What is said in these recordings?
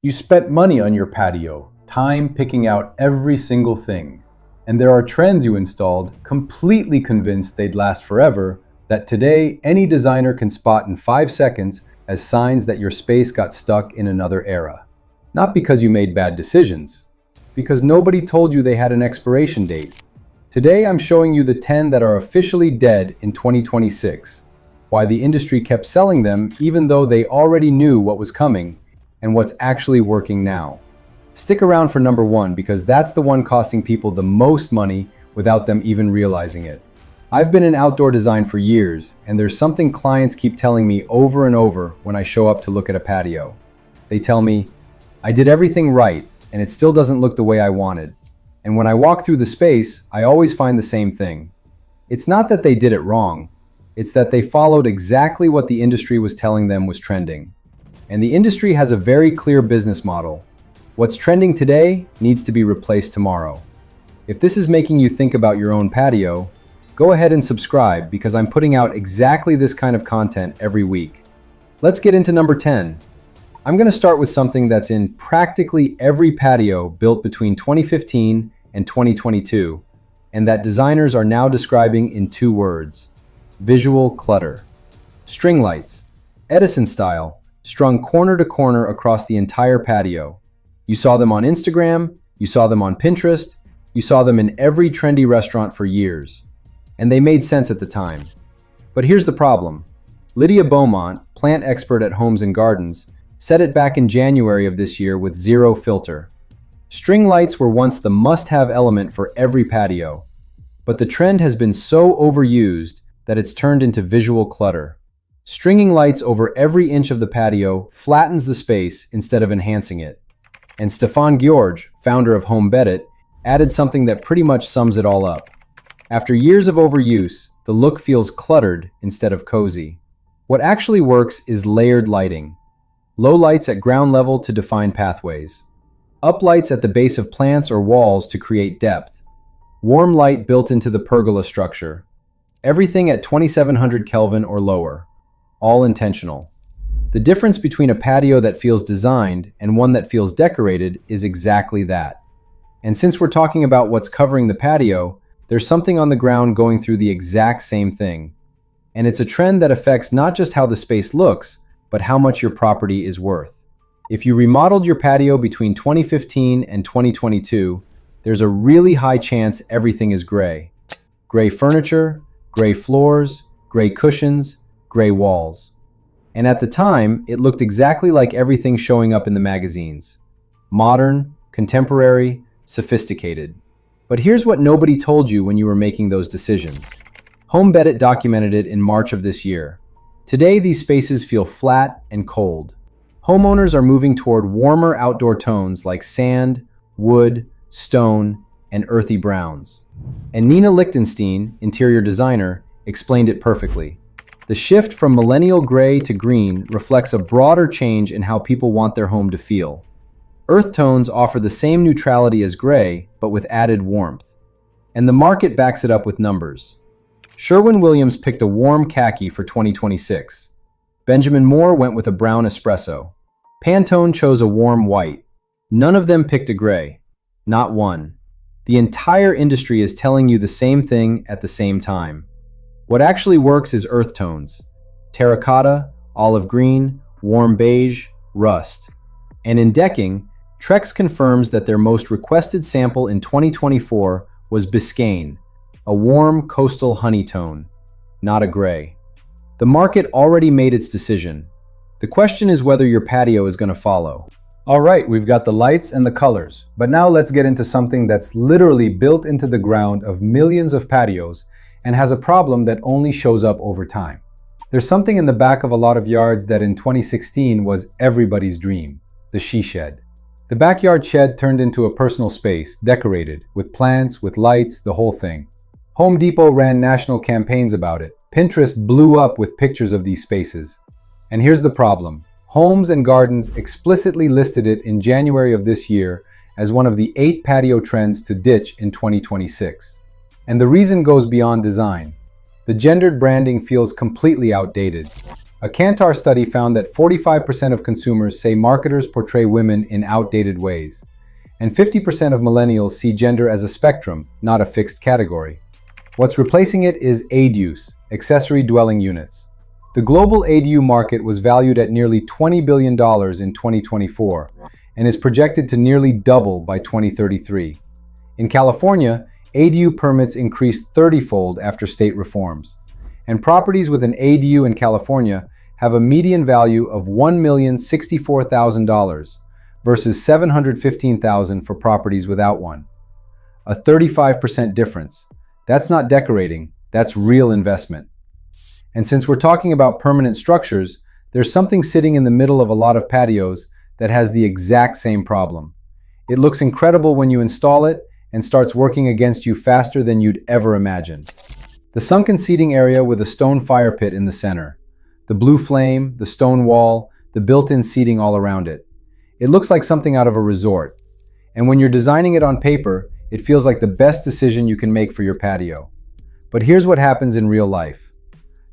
You spent money on your patio, time picking out every single thing. And there are trends you installed, completely convinced they'd last forever, that today any designer can spot in 5 seconds as signs that your space got stuck in another era. Not because you made bad decisions, because nobody told you they had an expiration date. Today I'm showing you the 10 that are officially dead in 2026, why the industry kept selling them even though they already knew what was coming, and what's actually working now. Stick around for number 1 because that's the one costing people the most money without them even realizing it. I've been in outdoor design for years, and there's something clients keep telling me over and over when I show up to look at a patio. They tell me, I did everything right, and it still doesn't look the way I wanted. And when I walk through the space, I always find the same thing. It's not that they did it wrong, it's that they followed exactly what the industry was telling them was trending. And the industry has a very clear business model. What's trending today needs to be replaced tomorrow. If this is making you think about your own patio, go ahead and subscribe because I'm putting out exactly this kind of content every week. Let's get into number 10. I'm going to start with something that's in practically every patio built between 2015 and 2022, and that designers are now describing in 2 words: visual clutter. String lights, Edison style, strung corner to corner across the entire patio. You saw them on Instagram, you saw them on Pinterest, you saw them in every trendy restaurant for years. And they made sense at the time. But here's the problem. Lydia Beaumont, plant expert at Homes and Gardens, said it back in January of this year with zero filter. String lights were once the must-have element for every patio, but the trend has been so overused that it's turned into visual clutter. Stringing lights over every inch of the patio flattens the space instead of enhancing it. And Stefan George, founder of Home Bedit, added something that pretty much sums it all up. After years of overuse, the look feels cluttered instead of cozy. What actually works is layered lighting. Low lights at ground level to define pathways. Up lights at the base of plants or walls to create depth. Warm light built into the pergola structure. Everything at 2700 Kelvin or lower. All intentional. The difference between a patio that feels designed and one that feels decorated is exactly that. And since we're talking about what's covering the patio, there's something on the ground going through the exact same thing. And it's a trend that affects not just how the space looks, but how much your property is worth. If you remodeled your patio between 2015 and 2022, there's a really high chance everything is gray. Gray furniture, gray floors, gray cushions, gray walls. And at the time, it looked exactly like everything showing up in the magazines. Modern, contemporary, sophisticated. But here's what nobody told you when you were making those decisions. Home Bedit documented it in March of this year. Today, these spaces feel flat and cold. Homeowners are moving toward warmer outdoor tones like sand, wood, stone, and earthy browns. And Nina Lichtenstein, interior designer, explained it perfectly. The shift from millennial gray to green reflects a broader change in how people want their home to feel. Earth tones offer the same neutrality as gray, but with added warmth. And the market backs it up with numbers. Sherwin-Williams picked a warm khaki for 2026. Benjamin Moore went with a brown espresso. Pantone chose a warm white. None of them picked a gray. Not one. The entire industry is telling you the same thing at the same time. What actually works is earth tones. Terracotta, olive green, warm beige, rust. And in decking, Trex confirms that their most requested sample in 2024 was Biscayne, a warm coastal honey tone, not a gray. The market already made its decision. The question is whether your patio is going to follow. All right, we've got the lights and the colors, but now let's get into something that's literally built into the ground of millions of patios and has a problem that only shows up over time. There's something in the back of a lot of yards that in 2016 was everybody's dream, the she shed. The backyard shed turned into a personal space, decorated, with plants, with lights, the whole thing. Home Depot ran national campaigns about it. Pinterest blew up with pictures of these spaces. And here's the problem. Homes and Gardens explicitly listed it in January of this year as one of the 8 patio trends to ditch in 2026. And the reason goes beyond design. The gendered branding feels completely outdated. A Kantar study found that 45% of consumers say marketers portray women in outdated ways, and 50% of millennials see gender as a spectrum, not a fixed category. What's replacing it is ADUs, accessory dwelling units. The global ADU market was valued at nearly $20 billion in 2024 and is projected to nearly double by 2033. In California, ADU permits increased 30-fold after state reforms, and properties with an ADU in California have a median value of $1,064,000 versus $715,000 for properties without one. A 35% difference. That's not decorating, that's real investment. And since we're talking about permanent structures, there's something sitting in the middle of a lot of patios that has the exact same problem. It looks incredible when you install it and starts working against you faster than you'd ever imagine. The sunken seating area with a stone fire pit in the center. The blue flame, the stone wall, the built-in seating all around it. It looks like something out of a resort. And when you're designing it on paper, it feels like the best decision you can make for your patio. But here's what happens in real life.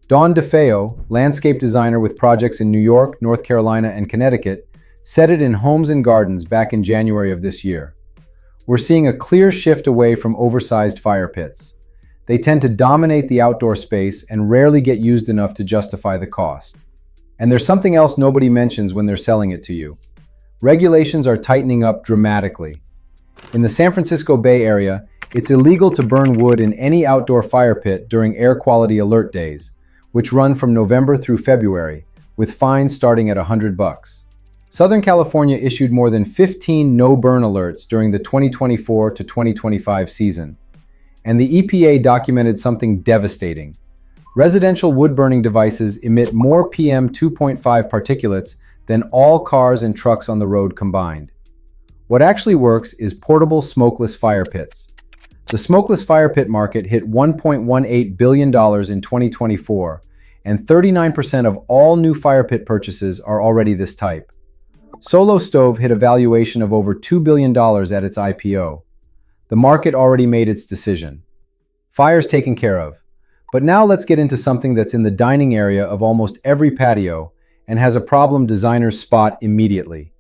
Dawn DeFeo, landscape designer with projects in New York, North Carolina, and Connecticut, said it in Homes and Gardens back in January of this year. We're seeing a clear shift away from oversized fire pits. They tend to dominate the outdoor space and rarely get used enough to justify the cost. And there's something else nobody mentions when they're selling it to you. Regulations are tightening up dramatically. In the San Francisco Bay Area, it's illegal to burn wood in any outdoor fire pit during air quality alert days, which run from November through February, with fines starting at $100. Southern California issued more than 15 no-burn alerts during the 2024 to 2025 season. And the EPA documented something devastating. Residential wood-burning devices emit more PM 2.5 particulates than all cars and trucks on the road combined. What actually works is portable smokeless fire pits. The smokeless fire pit market hit $1.18 billion in 2024, and 39% of all new fire pit purchases are already this type. Solo Stove hit a valuation of over $2 billion at its IPO. The market already made its decision. Fire's taken care of. But now let's get into something that's in the dining area of almost every patio and has a problem designers spot immediately.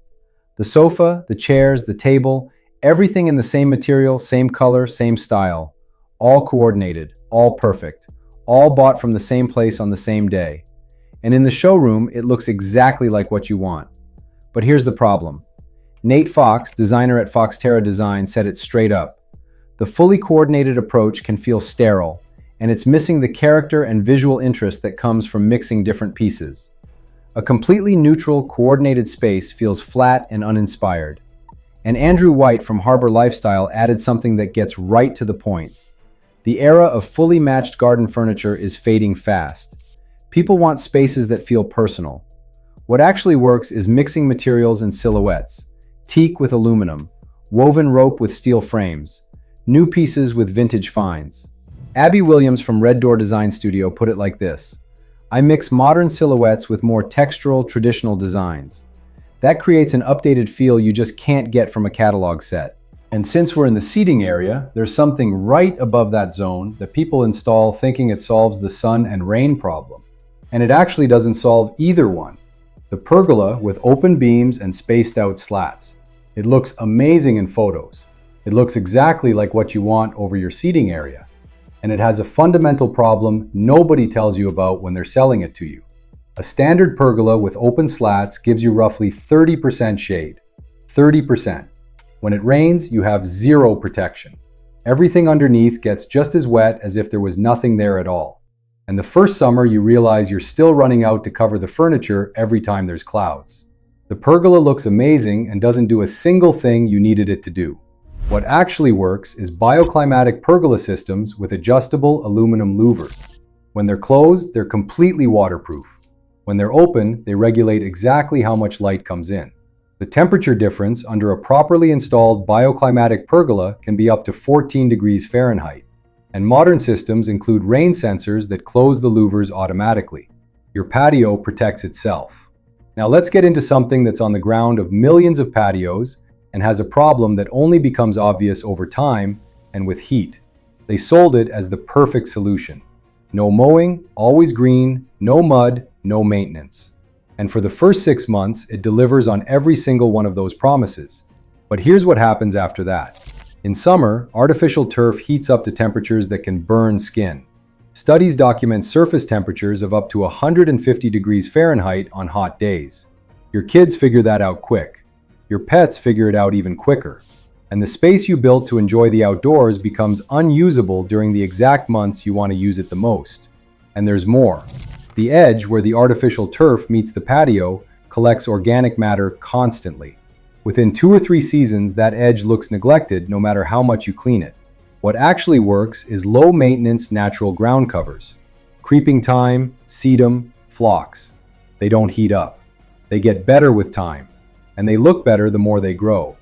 The sofa, the chairs, the table, everything in the same material, same color, same style. All coordinated, all perfect, all bought from the same place on the same day. And in the showroom, it looks exactly like what you want. But here's the problem. Nate Fox, designer at Foxterra Design, said it straight up. The fully coordinated approach can feel sterile, and it's missing the character and visual interest that comes from mixing different pieces. A completely neutral, coordinated space feels flat and uninspired. And Andrew White from Harbor Lifestyle added something that gets right to the point. The era of fully matched garden furniture is fading fast. People want spaces that feel personal. What actually works is mixing materials and silhouettes. Teak with aluminum, woven rope with steel frames, new pieces with vintage finds. Abby Williams from Red Door Design Studio put it like this: I mix modern silhouettes with more textural, traditional designs. That creates an updated feel you just can't get from a catalog set. And since we're in the seating area, there's something right above that zone that people install thinking it solves the sun and rain problem. And it actually doesn't solve either one. The pergola with open beams and spaced out slats. It looks amazing in photos. It looks exactly like what you want over your seating area. And it has a fundamental problem nobody tells you about when they're selling it to you. A standard pergola with open slats gives you roughly 30% shade. 30%. When it rains, you have zero protection. Everything underneath gets just as wet as if there was nothing there at all. And the first summer, you realize you're still running out to cover the furniture every time there's clouds. The pergola looks amazing and doesn't do a single thing you needed it to do. What actually works is bioclimatic pergola systems with adjustable aluminum louvers. When they're closed, they're completely waterproof. When they're open, they regulate exactly how much light comes in. The temperature difference under a properly installed bioclimatic pergola can be up to 14 degrees Fahrenheit. And modern systems include rain sensors that close the louvers automatically. Your patio protects itself. Now let's get into something that's on the ground of millions of patios and has a problem that only becomes obvious over time and with heat. They sold it as the perfect solution. No mowing, always green, no mud, no maintenance. And for the first 6 months, it delivers on every single one of those promises. But here's what happens after that. In summer, artificial turf heats up to temperatures that can burn skin. Studies document surface temperatures of up to 150 degrees Fahrenheit on hot days. Your kids figure that out quick. Your pets figure it out even quicker. And the space you built to enjoy the outdoors becomes unusable during the exact months you want to use it the most. And there's more. The edge, where the artificial turf meets the patio, collects organic matter constantly. Within 2 or 3 seasons, that edge looks neglected no matter how much you clean it. What actually works is low-maintenance natural ground covers. Creeping thyme, sedum, phlox. They don't heat up. They get better with time, and they look better the more they grow.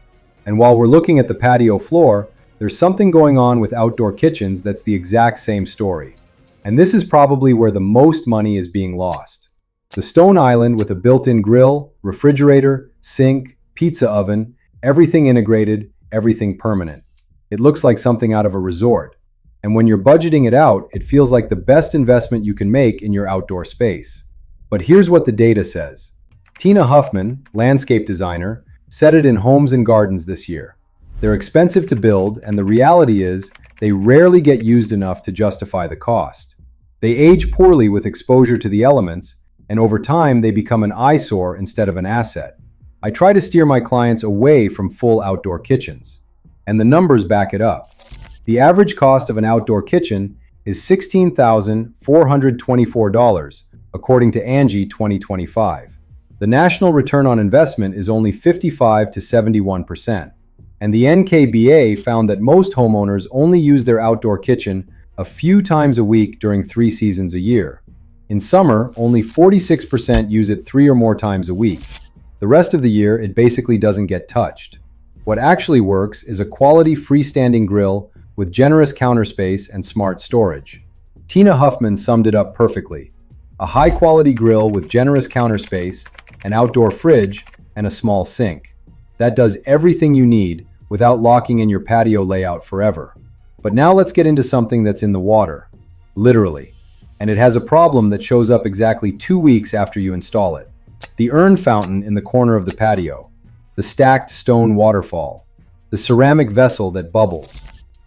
And while we're looking at the patio floor, there's something going on with outdoor kitchens that's the exact same story. And this is probably where the most money is being lost. The stone island with a built-in grill, refrigerator, sink, pizza oven, everything integrated, everything permanent. It looks like something out of a resort. And when you're budgeting it out, it feels like the best investment you can make in your outdoor space. But here's what the data says. Tina Huffman, landscape designer, said it in Homes and Gardens this year. They're expensive to build, and the reality is they rarely get used enough to justify the cost. They age poorly with exposure to the elements, and over time they become an eyesore instead of an asset. I try to steer my clients away from full outdoor kitchens, and the numbers back it up. The average cost of an outdoor kitchen is $16,424, according to Angie 2025. The national return on investment is only 55 to 71%, and the NKBA found that most homeowners only use their outdoor kitchen a few times a week during 3 seasons a year. In summer, only 46% use it 3 or more times a week. The rest of the year, it basically doesn't get touched. What actually works is a quality freestanding grill with generous counter space and smart storage. Tina Huffman summed it up perfectly. A high-quality grill with generous counter space, an outdoor fridge, and a small sink. That does everything you need without locking in your patio layout forever. But now let's get into something that's in the water. Literally. And it has a problem that shows up exactly 2 weeks after you install it. The urn fountain in the corner of the patio. The stacked stone waterfall. The ceramic vessel that bubbles.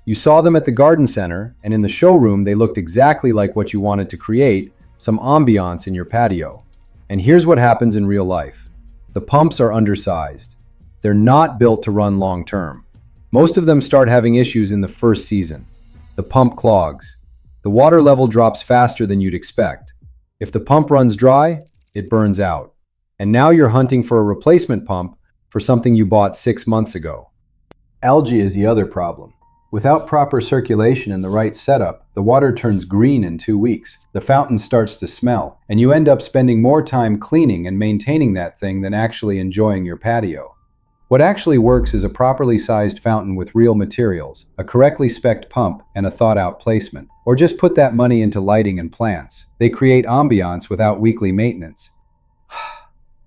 You saw them at the garden center, and in the showroom they looked exactly like what you wanted to create, some ambiance in your patio. And here's what happens in real life. The pumps are undersized. They're not built to run long term. Most of them start having issues in the first season. The pump clogs. The water level drops faster than you'd expect. If the pump runs dry, it burns out. And now you're hunting for a replacement pump for something you bought 6 months ago. Algae is the other problem. Without proper circulation and the right setup, the water turns green in 2 weeks. The fountain starts to smell, and you end up spending more time cleaning and maintaining that thing than actually enjoying your patio. What actually works is a properly sized fountain with real materials, a correctly spec'd pump, and a thought-out placement. Or just put that money into lighting and plants. They create ambiance without weekly maintenance.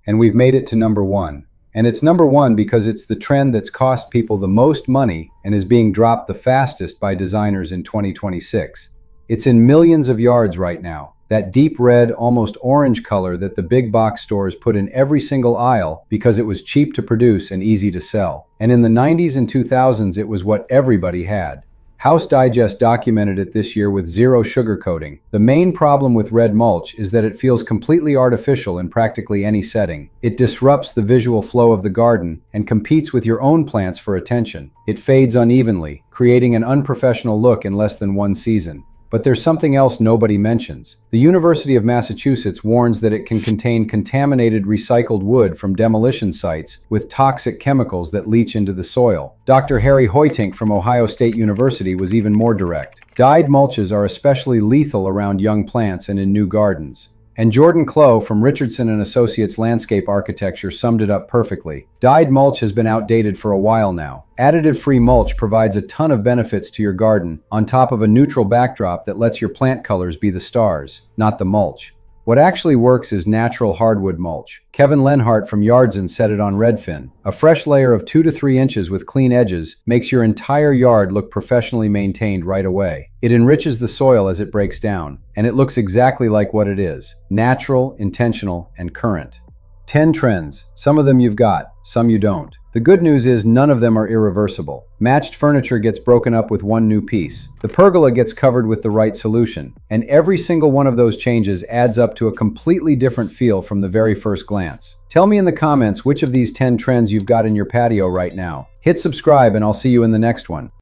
And we've made it to number 1. And it's number 1 because it's the trend that's cost people the most money and is being dropped the fastest by designers in 2026. It's in millions of yards right now. That deep red, almost orange color that the big box stores put in every single aisle because it was cheap to produce and easy to sell. And in the 90s and 2000s, it was what everybody had. House Digest documented it this year with zero sugarcoating. The main problem with red mulch is that it feels completely artificial in practically any setting. It disrupts the visual flow of the garden and competes with your own plants for attention. It fades unevenly, creating an unprofessional look in less than 1 season. But there's something else nobody mentions. The University of Massachusetts warns that it can contain contaminated recycled wood from demolition sites with toxic chemicals that leach into the soil. Dr. Harry Hoytink from Ohio State University was even more direct. Dyed mulches are especially lethal around young plants and in new gardens. And Jordan Clough from Richardson & Associates Landscape Architecture summed it up perfectly. Dyed mulch has been outdated for a while now. Additive-free mulch provides a ton of benefits to your garden, on top of a neutral backdrop that lets your plant colors be the stars, not the mulch. What actually works is natural hardwood mulch. Kevin Lenhart from Yardson said it on Redfin. A fresh layer of 2 to 3 inches with clean edges makes your entire yard look professionally maintained right away. It enriches the soil as it breaks down, and it looks exactly like what it is: natural, intentional, and current. 10 trends. Some of them you've got, some you don't. The good news is none of them are irreversible. Matched furniture gets broken up with one new piece. The pergola gets covered with the right solution. And every single one of those changes adds up to a completely different feel from the very first glance. Tell me in the comments which of these 10 trends you've got in your patio right now. Hit subscribe and I'll see you in the next one.